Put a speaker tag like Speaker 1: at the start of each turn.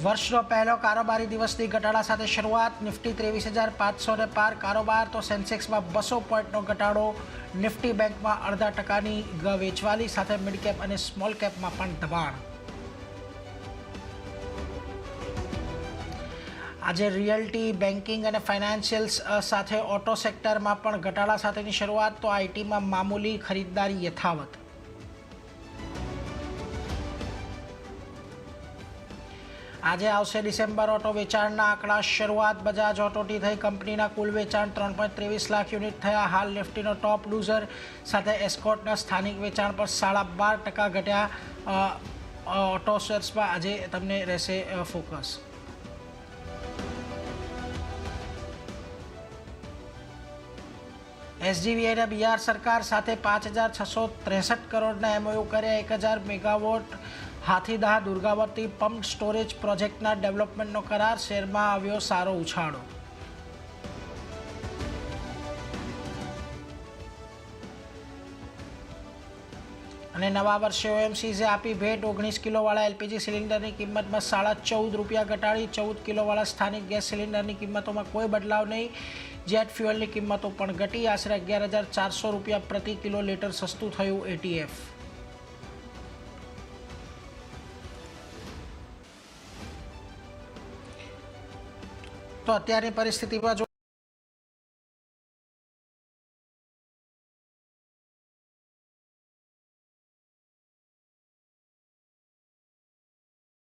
Speaker 1: વર્ષનો પહેલો કારોબારી દિવસની ઘટાડા સાથે શરૂઆત. નિફ્ટી 23,500 પાર કારોબાર, તો સેન્સેક્સમાં 200 પોઈન્ટનો ઘટાડો. નિફ્ટી બેંકમાં 0.5% વેચવાલી સાથે મિડ કેપ અને સ્મોલ કેપમાં પણ દબાણ. આજે રિયલ્ટી, બેન્કિંગ અને ફાઇનાન્શિયલ્સ સાથે ઓટો સેક્ટરમાં પણ ઘટાડા સાથેની શરૂઆત, તો આઈટીમાં મામૂલી ખરીદદારી યથાવત. આજે આવશે ડિસેમ્બર ઓટો વેચાણના આંકડા. શરૂઆત બજાજ ઓટોથી થઈ. કંપનીના કુલ વેચાણ 3.23 લાખ યુનિટ થયા. હાલ નિફ્ટીનો ટોપ લૂઝર સાથે એસ્કોર્ટના સ્થાનિક વેચાણ પર 12.5% ઘટ્યા. ઓટો શેર્સમાં આજે તમને રહેશે ફોકસ. એસજીવીઆઈના બિહાર સરકાર સાથે 5,663 કરોડના એમઓયુ કર્યા. 1,000 મેગાવોટ હાથીદહ દુર્ગાવતી પમ્પ સ્ટોરેજ પ્રોજેક્ટના ડેવલપમેન્ટનો કરાર. શેરમાં આવ્યો સારો ઉછાળો. અને નવા વર્ષે ઓએમસીઝે આપી ભેટ. 19 કિલોવાળા એલપીજી સિલિન્ડરની કિંમતમાં ₹14.5 ઘટાડી. 14 કિલોવાળા સ્થાનિક ગેસ સિલિન્ડરની કિંમતોમાં કોઈ બદલાવ નહીં. જેટ ફ્યુઅલની કિંમતો પણ ઘટી. આશરે ₹11,400 પ્રતિ કિલો લીટર સસ્તું થયું એટીએફ. તો અત્યારની પરિસ્થિતિમાં જો